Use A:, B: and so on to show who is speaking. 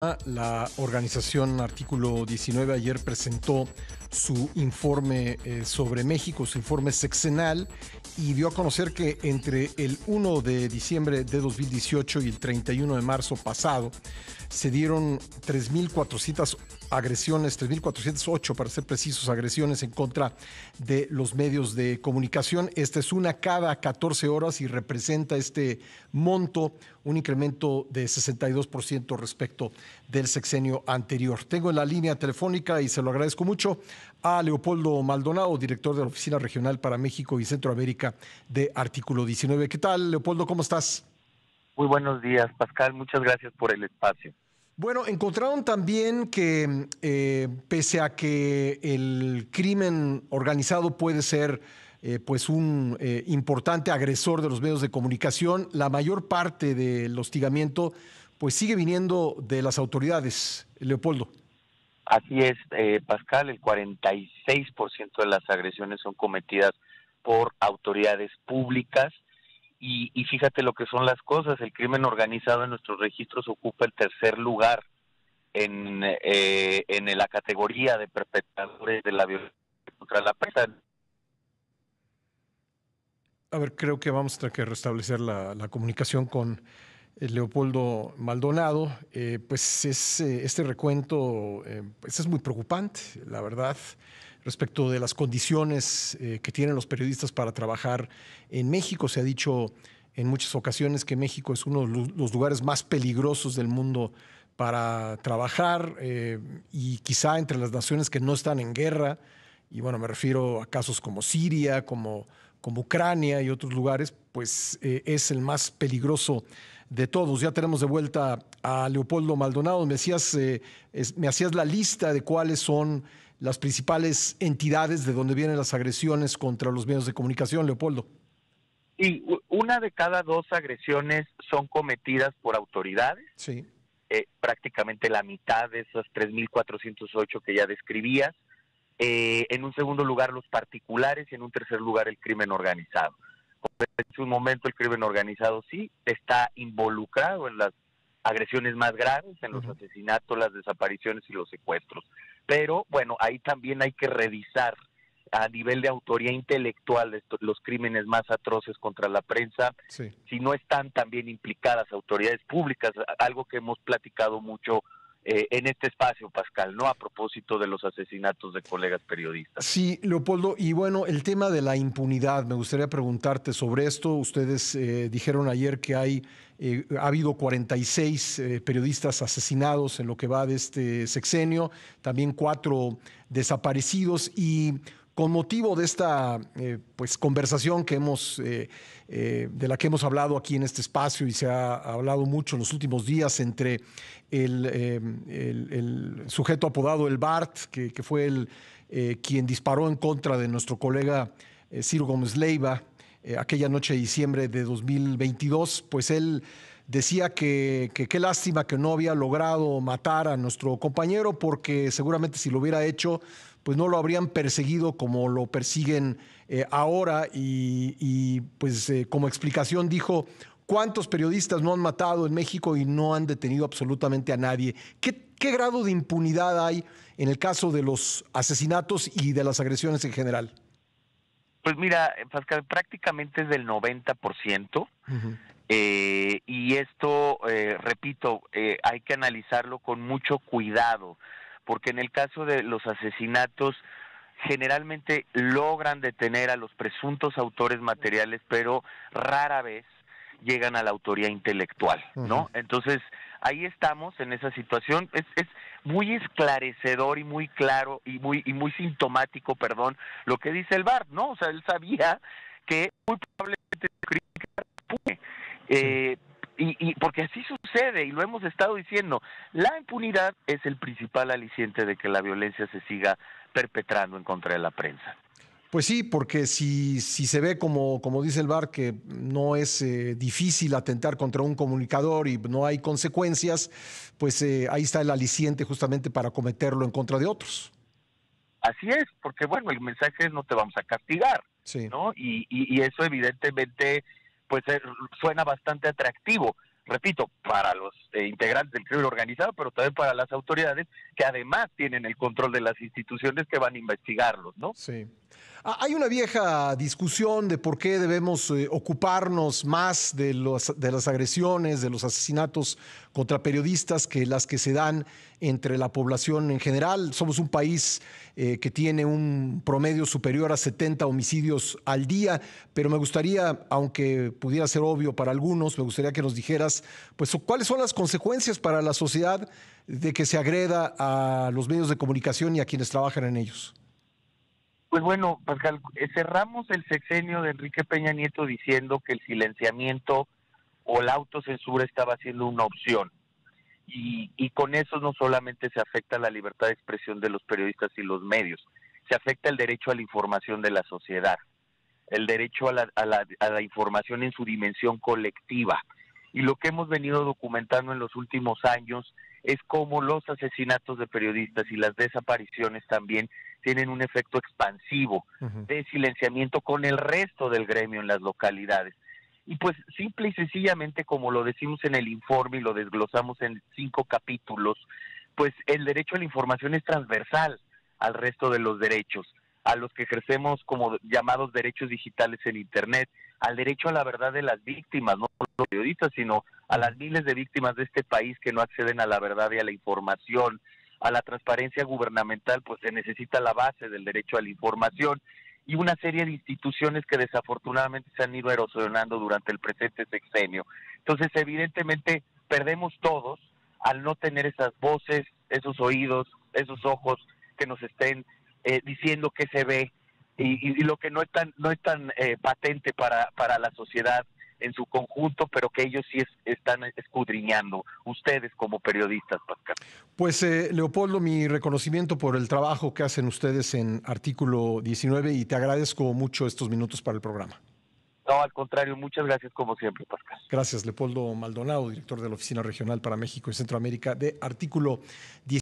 A: La organización Artículo 19 ayer presentó su informe sobre México, su informe sexenal, y dio a conocer que entre el 1 de diciembre de 2018 y el 31 de marzo pasado se dieron 3.400 agresiones, 3.408 para ser precisos, agresiones en contra de los medios de comunicación. Esta es una cada 14 horas y representa este monto un incremento de 62% respecto del sexenio anterior. Tengo en la línea telefónica, y se lo agradezco mucho, a Leopoldo Maldonado, director de la Oficina Regional para México y Centroamérica de Artículo 19. ¿Qué tal, Leopoldo? ¿Cómo estás?
B: Muy buenos días, Pascal. Muchas gracias por el espacio.
A: Bueno, encontraron también que pese a que el crimen organizado puede ser pues un importante agresor de los medios de comunicación, la mayor parte del hostigamiento pues sigue viniendo de las autoridades, Leopoldo.
B: Así es, Pascal, el 46% de las agresiones son cometidas por autoridades públicas y fíjate lo que son las cosas. El crimen organizado en nuestros registros ocupa el tercer lugar en la categoría de perpetradores de la violencia contra la prensa.
A: A ver, creo que vamos a tener que restablecer la comunicación con Leopoldo Maldonado. Pues este recuento pues es muy preocupante, la verdad, respecto de las condiciones que tienen los periodistas para trabajar en México. Se ha dicho en muchas ocasiones que México es uno de los lugares más peligrosos del mundo para trabajar, y quizá entre las naciones que no están en guerra, y bueno, me refiero a casos como Siria, como Ucrania y otros lugares, pues es el más peligroso de todos. Ya tenemos de vuelta a Leopoldo Maldonado. Me hacías la lista de cuáles son las principales entidades de donde vienen las agresiones contra los medios de comunicación, Leopoldo.
B: Y una de cada dos agresiones son cometidas por autoridades.
A: Sí.
B: Prácticamente la mitad de esas 3.408 que ya describías. En un segundo lugar los particulares y en un tercer lugar el crimen organizado. En un momento el crimen organizado sí está involucrado en las agresiones más graves, en los asesinatos, las desapariciones y los secuestros. Pero bueno, ahí también hay que revisar a nivel de autoría intelectual los crímenes más atroces contra la prensa,
A: Sí.
B: si no están también implicadas autoridades públicas, algo que hemos platicado mucho en este espacio, Pascal, ¿no? A propósito de los asesinatos de colegas periodistas.
A: Sí, Leopoldo, y bueno, el tema de la impunidad, me gustaría preguntarte sobre esto. Ustedes dijeron ayer que ha habido 46 periodistas asesinados en lo que va de este sexenio, también 4 desaparecidos, y con motivo de esta pues conversación de la que hemos hablado aquí en este espacio, y se ha hablado mucho en los últimos días entre el sujeto apodado el Bart, que fue quien disparó en contra de nuestro colega Ciro Gómez Leiva aquella noche de diciembre de 2022, pues él decía que qué lástima que no había logrado matar a nuestro compañero, porque seguramente si lo hubiera hecho, pues no lo habrían perseguido como lo persiguen ahora, y pues como explicación dijo: ¿cuántos periodistas no han matado en México y no han detenido absolutamente a nadie? ¿Qué grado de impunidad hay en el caso de los asesinatos y de las agresiones en general?
B: Pues mira, Pascal, prácticamente es del 90%.
A: Uh-huh.
B: Y esto, repito, hay que analizarlo con mucho cuidado, porque en el caso de los asesinatos generalmente logran detener a los presuntos autores materiales, pero rara vez llegan a la autoría intelectual,
A: Uh-huh.
B: ¿no? Entonces, ahí estamos en esa situación. Es muy esclarecedor y muy claro y muy sintomático, perdón, lo que dice el VAR, ¿no? O sea, él sabía que muy probablemente
A: Sí.
B: eh, y porque así sucede, y lo hemos estado diciendo, la impunidad es el principal aliciente de que la violencia se siga perpetrando en contra de la prensa.
A: Pues sí, porque si se ve como dice el VAR, que no es difícil atentar contra un comunicador y no hay consecuencias, pues ahí está el aliciente justamente para cometerlo en contra de otros.
B: Así es, porque bueno, el mensaje es no te vamos a castigar,
A: Sí.
B: ¿no? Y eso evidentemente pues suena bastante atractivo. repito, para los integrantes del crimen organizado, pero también para las autoridades que además tienen el control de las instituciones que van a investigarlos, ¿no?
A: Sí. Hay una vieja discusión de por qué debemos ocuparnos más de las agresiones, de los asesinatos contra periodistas que las que se dan entre la población en general. Somos un país que tiene un promedio superior a 70 homicidios al día, pero me gustaría, aunque pudiera ser obvio para algunos, me gustaría que nos dijeras, pues, cuáles son las consecuencias para la sociedad de que se agreda a los medios de comunicación y a quienes trabajan en ellos.
B: Pues bueno, Pascal, cerramos el sexenio de Enrique Peña Nieto diciendo que el silenciamiento o la autocensura estaba siendo una opción. Y con eso no solamente se afecta la libertad de expresión de los periodistas y los medios, se afecta el derecho a la información de la sociedad, el derecho a la información en su dimensión colectiva. Y lo que hemos venido documentando en los últimos años es cómo los asesinatos de periodistas y las desapariciones también tienen un efecto expansivo de silenciamiento con el resto del gremio en las localidades. Y pues simple y sencillamente, como lo decimos en el informe y lo desglosamos en 5 capítulos, pues el derecho a la información es transversal al resto de los derechos, a los que ejercemos como llamados derechos digitales en Internet, al derecho a la verdad de las víctimas, no solo los periodistas, sino a las miles de víctimas de este país que no acceden a la verdad y a la información, a la transparencia gubernamental, pues se necesita la base del derecho a la información y una serie de instituciones que desafortunadamente se han ido erosionando durante el presente sexenio. Entonces, evidentemente, perdemos todos al no tener esas voces, esos oídos, esos ojos que nos estén diciendo qué se ve y lo que no es tan patente para la sociedad en su conjunto, pero que ellos sí están escudriñando, ustedes como periodistas, Pascal.
A: Pues Leopoldo, mi reconocimiento por el trabajo que hacen ustedes en Artículo 19 y te agradezco mucho estos minutos para el programa.
B: No, al contrario, muchas gracias como siempre, Pascal.
A: Gracias, Leopoldo Maldonado, director de la Oficina Regional para México y Centroamérica de Artículo 19.